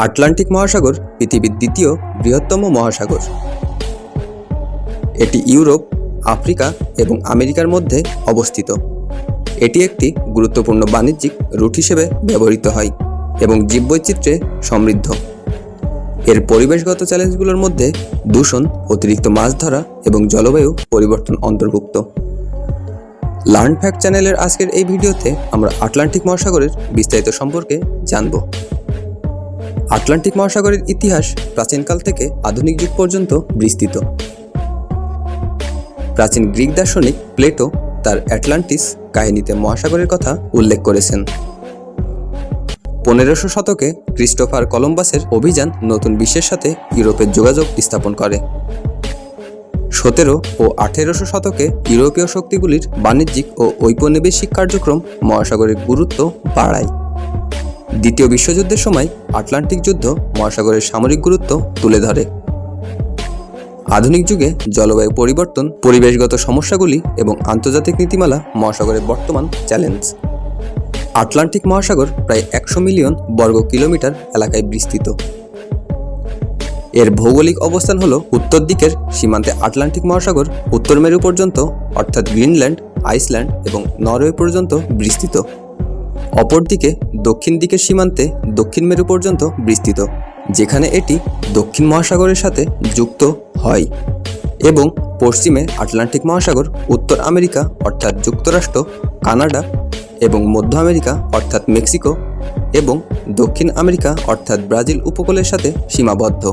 Atlantic মহাসাগর পৃথিবীর দ্বিতীয় বৃহত্তম মহাসাগর। এটি ইউরোপ, আফ্রিকা এবং আমেরিকার মধ্যে অবস্থিত। এটি একটি গুরুত্বপূর্ণ বাণিজ্যিক রুট হিসেবে ব্যবহৃত হয় এবং জীববৈচিত্র্যে সমৃদ্ধ। এর পরিবেশগত চ্যালেঞ্জগুলোর মধ্যে দূষণ, অতিরিক্ত মাছ ধরা এবং জলবায়ু পরিবর্তন অন্তর্ভুক্ত। লার্ন ফ্যাক্ট চ্যানেলের আজকের এই ভিডিওতে আমরা আটলান্টিক মহাসাগরের বিস্তারিত সম্পর্কে জানব। আটলান্টিক মহাসাগরের ইতিহাস প্রাচীনকাল থেকে আধুনিক যুগ পর্যন্ত বিস্তৃত। প্রাচীন গ্রিক দার্শনিক প্লেটো তার অ্যাটলান্টিস কাহিনীতে মহাসাগরের কথা উল্লেখ করেছেন। 1500 শতকে ক্রিস্টোফার কলম্বাসের অভিযান নতুন বিশ্বের সাথে ইউরোপের যোগাযোগ স্থাপন করে। 17 ও 1800 শতকে ইউরোপীয় শক্তিগুলির বাণিজ্যিক ও ঔপনিবেশিক কার্যক্রম মহাসাগরের গুরুত্ব বাড়ায়। দ্বিতীয় বিশ্বযুদ্ধের সময় আটলান্টিক যুদ্ধ মহাসাগরের সামরিক গুরুত্ব তুলে ধরে। আধুনিক যুগে জলবায়ু পরিবর্তন, পরিবেশগত সমস্যাগুলি এবং আন্তর্জাতিক নীতিমালা মহাসাগরের বর্তমান চ্যালেঞ্জ। আটলান্টিক মহাসাগর প্রায় 100 মিলিয়ন বর্গ কিলোমিটার এলাকায় বিস্তৃত। এর ভৌগোলিক অবস্থান হল উত্তর দিকের সীমান্তে আটলান্টিক মহাসাগর উত্তর মেরু পর্যন্ত অর্থাৎ গ্রিনল্যান্ড, আইসল্যান্ড এবং নরওয়ে পর্যন্ত বিস্তৃত। অপরদিকে দক্ষিণ দিকের সীমান্তে দক্ষিণ মেরু পর্যন্ত বিস্তৃত, যেখানে এটি দক্ষিণ মহাসাগরের সাথে যুক্ত হয়। এবং পশ্চিমে আটলান্টিক মহাসাগর উত্তর আমেরিকা অর্থাৎ যুক্তরাষ্ট্র, কানাডা এবং মধ্য আমেরিকা অর্থাৎ মেক্সিকো এবং দক্ষিণ আমেরিকা অর্থাৎ ব্রাজিল উপকূলের সাথে সীমাবদ্ধ।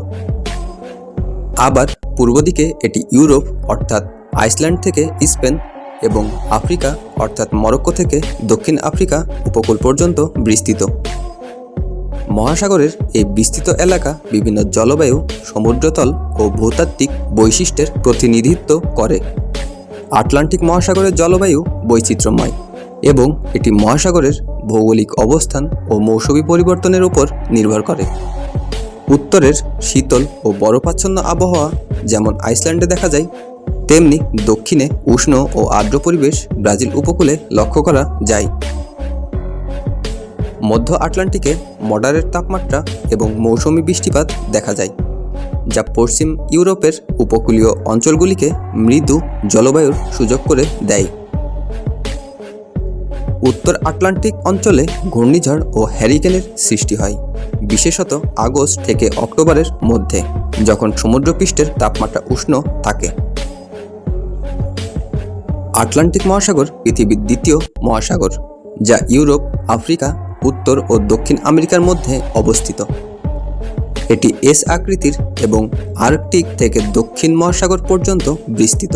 আবার পূর্ব দিকে এটি ইউরোপ অর্থাৎ আইসল্যান্ড থেকে স্পেন এবং আফ্রিকা অর্থাৎ মরক্কো থেকে দক্ষিণ আফ্রিকা উপকূল পর্যন্ত বিস্তৃত। মহাসাগরের এই বিস্তৃত এলাকা বিভিন্ন জলবায়ু, সমুদ্রতল ও ভূতাত্ত্বিক বৈশিষ্ট্যের প্রতিনিধিত্ব করে। আটলান্টিক মহাসাগরের জলবায়ু বৈচিত্র্যময় এবং এটি মহাসাগরের ভৌগোলিক অবস্থান ও মৌসুমী পরিবর্তনের উপর নির্ভর করে। উত্তরের শীতল ও বরফাচ্ছন্ন আবহাওয়া যেমন আইসল্যান্ডে দেখা যায়, তেমনি দক্ষিণে উষ্ণ ও আর্দ্র পরিবেশ ব্রাজিল উপকূলে লক্ষ্য করা যায়। মধ্য আটলান্টিকে মডারেট তাপমাত্রা এবং মৌসুমী বৃষ্টিপাত দেখা যায়, যা পশ্চিম ইউরোপের উপকূলীয় অঞ্চলগুলিকে মৃদু জলবায়ুর সুযোগ করে দেয়। উত্তর আটলান্টিক অঞ্চলে ঘূর্ণিঝড় ও হ্যারিকেনের সৃষ্টি হয়, বিশেষত আগস্ট থেকে অক্টোবরের মধ্যে, যখন সমুদ্রপৃষ্ঠের তাপমাত্রা উষ্ণ থাকে। আটলান্টিক মহাসাগর পৃথিবীর দ্বিতীয় মহাসাগর, যা ইউরোপ, আফ্রিকা, উত্তর ও দক্ষিণ আমেরিকার মধ্যে অবস্থিত। এটি এস আকৃতির এবং আর্কটিক থেকে দক্ষিণ মহাসাগর পর্যন্ত বিস্তৃত।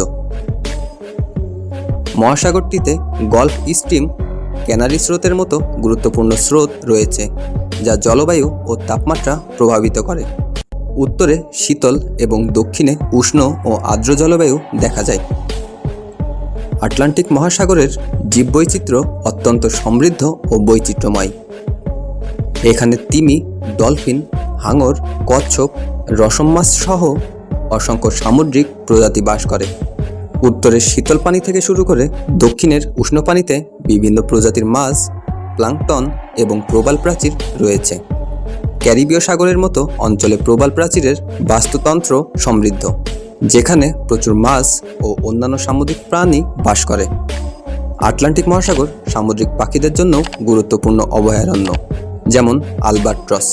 মহাসাগরটিতে গলফ স্ট্রিম, ক্যানারি স্রোতের মতো গুরুত্বপূর্ণ স্রোত রয়েছে, যা জলবায়ু ও তাপমাত্রা প্রভাবিত করে। উত্তরে শীতল এবং দক্ষিণে উষ্ণ ও আর্দ্র জলবায়ু দেখা যায়। আটলান্টিক মহাসাগরের জীববৈচিত্র্য অত্যন্ত সমৃদ্ধ ও বৈচিত্র্যময়। এখানে তিমি, ডলফিন, হাঙর, কচ্ছপ, রসম মাছ সহ অসংখ্য সামুদ্রিক প্রজাতি বাস করে। উত্তরের শীতল পানি থেকে শুরু করে দক্ষিণের উষ্ণ পানিতে বিভিন্ন প্রজাতির মাছ, প্লাঙ্কটন এবং প্রবাল প্রাচীর রয়েছে। ক্যারিবীয় সাগরের মতো অঞ্চলে প্রবাল প্রাচীরের বাস্তুতন্ত্র সমৃদ্ধ, যেখানে প্রচুর মাছ ও অন্যান্য সামুদ্রিক প্রাণী বাস করে। আটলান্টিক মহাসাগর সামুদ্রিক পাখিদের জন্য গুরুত্বপূর্ণ অভয়ারণ্য, যেমন আলবাট্রস।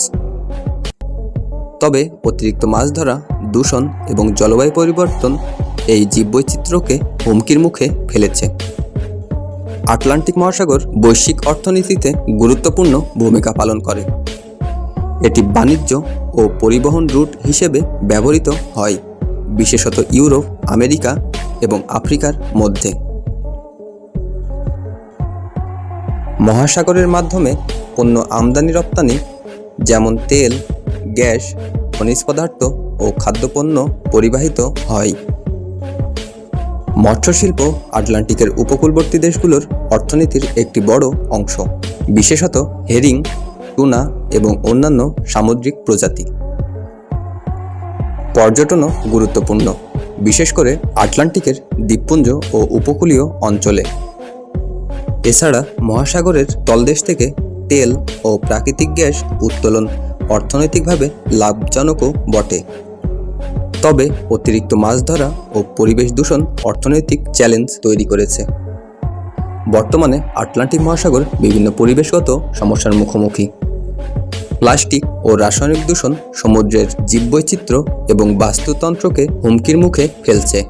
তবে অতিরিক্ত মাছ ধরা, দূষণ এবং জলবায়ু পরিবর্তন এই জীববৈচিত্র্যকে হুমকির মুখে ফেলেছে। আটলান্টিক মহাসাগর বৈশ্বিক অর্থনীতিতে গুরুত্বপূর্ণ ভূমিকা পালন করে। এটি বাণিজ্য ও পরিবহন রুট হিসেবে ব্যবহৃত হয়, বিশেষত ইউরোপ, আমেরিকা এবং আফ্রিকার মধ্যে। মহাসাগরের মাধ্যমে পণ্য আমদানি রপ্তানি, যেমন তেল, গ্যাস, খনিজ পদার্থ ও খাদ্যপণ্য পরিবাহিত হয়। মৎস্যশিল্প আটলান্টিকের উপকূলবর্তী দেশগুলোর অর্থনীতির একটি বড় অংশ, বিশেষত হেরিং, টুনা এবং অন্যান্য সামুদ্রিক প্রজাতি। পর্যটনও গুরুত্বপূর্ণ, বিশেষ করে আটলান্টিকের দ্বীপপুঞ্জ ও উপকূলীয় অঞ্চলে। এছাড়া মহাসাগরের তলদেশ থেকে তেল ও প্রাকৃতিক গ্যাস উত্তোলন অর্থনৈতিকভাবে লাভজনকও বটে। তবে অতিরিক্ত মাছ ধরা ও পরিবেশ দূষণ অর্থনৈতিক চ্যালেঞ্জ তৈরি করেছে। বর্তমানে আটলান্টিক মহাসাগর বিভিন্ন পরিবেশগত সমস্যার মুখোমুখি। প্লাস্টিক ও রাসায়নিক দূষণ সমুদ্রের জীববৈচিত্র্য এবং বাস্তুতন্ত্রকে হুমকির মুখে ফেলছে।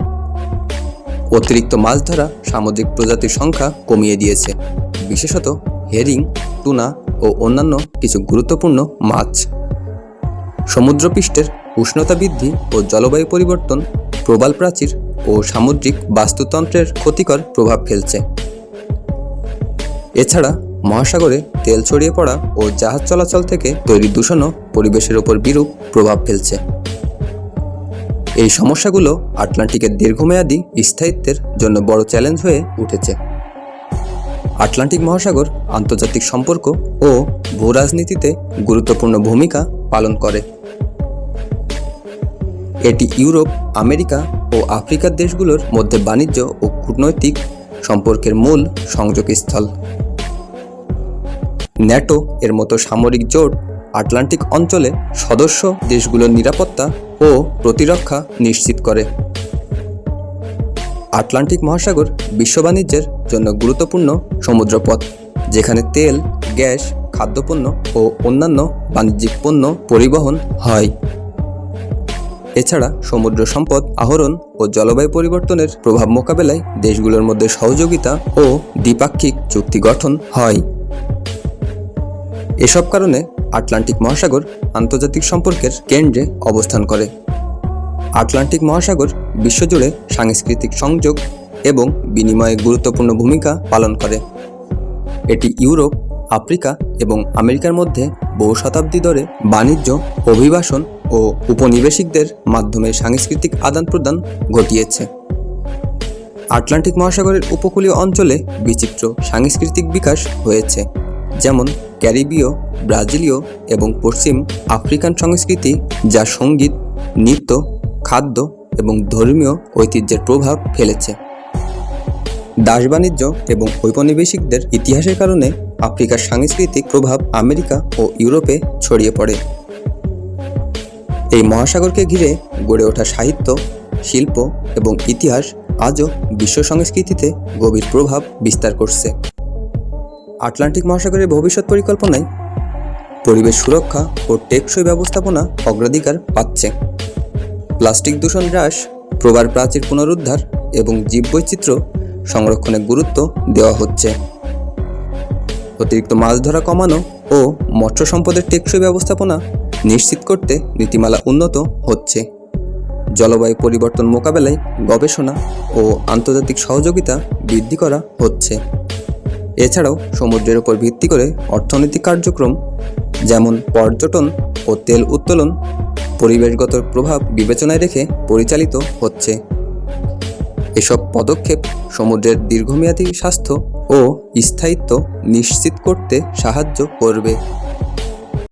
অতিরিক্ত মাছ ধরা সামুদ্রিক প্রজাতির সংখ্যা কমিয়ে দিয়েছে, বিশেষত হেরিং, টুনা ও অন্যান্য কিছু গুরুত্বপূর্ণ মাছ। সমুদ্রপৃষ্ঠের উষ্ণতা বৃদ্ধি ও জলবায়ু পরিবর্তন প্রবাল প্রাচীর ও সামুদ্রিক বাস্তুতন্ত্রের ক্ষতিকর প্রভাব ফেলছে। এছাড়া মহাসাগরে তেল ছড়িয়ে পড়া ও জাহাজ চলাচল থেকে তৈরি দূষণও পরিবেশের ওপর বিরূপ প্রভাব ফেলছে। এই সমস্যাগুলো আটলান্টিকের দীর্ঘমেয়াদী স্থায়িত্বের জন্য বড় চ্যালেঞ্জ হয়ে উঠেছে। আটলান্টিক মহাসাগর আন্তর্জাতিক সম্পর্ক ও ভূরাজনীতিতে গুরুত্বপূর্ণ ভূমিকা পালন করে। এটি ইউরোপ, আমেরিকা ও আফ্রিকার দেশগুলোর মধ্যে বাণিজ্য ও কূটনৈতিক সম্পর্কের মূল সংযোগস্থল। ন্যাটো এর মতো সামরিক জোট আটলান্টিক অঞ্চলে সদস্য দেশগুলোর নিরাপত্তা ও প্রতিরক্ষা নিশ্চিত করে। আটলান্টিক মহাসাগর বিশ্ব বাণিজ্যের জন্য গুরুত্বপূর্ণ সমুদ্রপথ, যেখানে তেল, গ্যাস, খাদ্যপণ্য ও অন্যান্য বাণিজ্যিক পণ্য পরিবহন হয়। এছাড়া সমুদ্র সম্পদ আহরণ ও জলবায়ু পরিবর্তনের প্রভাব মোকাবেলায় দেশগুলোর মধ্যে সহযোগিতা ও দ্বিপাক্ষিক চুক্তি গঠন হয়। এসব কারণে আটলান্টিক মহাসাগর আন্তর্জাতিক সম্পর্কের কেন্দ্রে অবস্থান করে। আটলান্টিক মহাসাগর বিশ্বজুড়ে সাংস্কৃতিক সংযোগ এবং বিনিময়ে গুরুত্বপূর্ণ ভূমিকা পালন করে। এটি ইউরোপ, আফ্রিকা এবং আমেরিকার মধ্যে বহু শতাব্দী ধরে বাণিজ্য, অভিবাসন ও উপনিবেশিকদের মাধ্যমে সাংস্কৃতিক আদান-প্রদান ঘটিয়েছে। আটলান্টিক মহাসাগরের উপকূলীয় অঞ্চলে বিচিত্র সাংস্কৃতিক বিকাশ হয়েছে, যেমন ক্যারিবীয়, ব্রাজিলীয় এবং পশ্চিম আফ্রিকান সংস্কৃতি, যা সঙ্গীত, নৃত্য, খাদ্য এবং ধর্মীয় ঐতিহ্যের প্রভাব ফেলেছে। দাস বাণিজ্য এবং ঔপনিবেশিকদের ইতিহাসের কারণে আফ্রিকার সাংস্কৃতিক প্রভাব আমেরিকা ও ইউরোপে ছড়িয়ে পড়ে। এই মহাসাগরকে ঘিরে গড়ে ওঠা সাহিত্য, শিল্প এবং ইতিহাস আজও বিশ্ব সংস্কৃতিতে গভীর প্রভাব বিস্তার করছে। আটলান্টিক মহাসাগরের ভবিষ্যৎ পরিকল্পনায় পরিবেশ সুরক্ষা ও টেকসই ব্যবস্থাপনা অগ্রাধিকার পাচ্ছে। প্লাস্টিক দূষণ হ্রাস, প্রবাল প্রাচীর পুনরুদ্ধার এবং জীববৈচিত্র্য সংরক্ষণে গুরুত্ব দেওয়া হচ্ছে। অতিরিক্ত মাছ ধরা কমানো ও মৎস্য সম্পদের টেকসই ব্যবস্থাপনা নিশ্চিত করতে নীতিমালা উন্নত হচ্ছে। জলবায়ু পরিবর্তন মোকাবেলায় গবেষণা ও আন্তর্জাতিক সহযোগিতা বৃদ্ধি করা হচ্ছে। এছাড়াও সমুদ্রের উপর ভিত্তি করে অর্থনৈতিক কার্যক্রম, যেমন পর্যটন ও তেল উত্তোলন, পরিবেশগত প্রভাব বিবেচনায় রেখে পরিচালিত হচ্ছে। এসব পদক্ষেপ সমুদ্রের দীর্ঘমেয়াদী স্বাস্থ্য ও স্থায়িত্ব নিশ্চিত করতে সাহায্য করবে।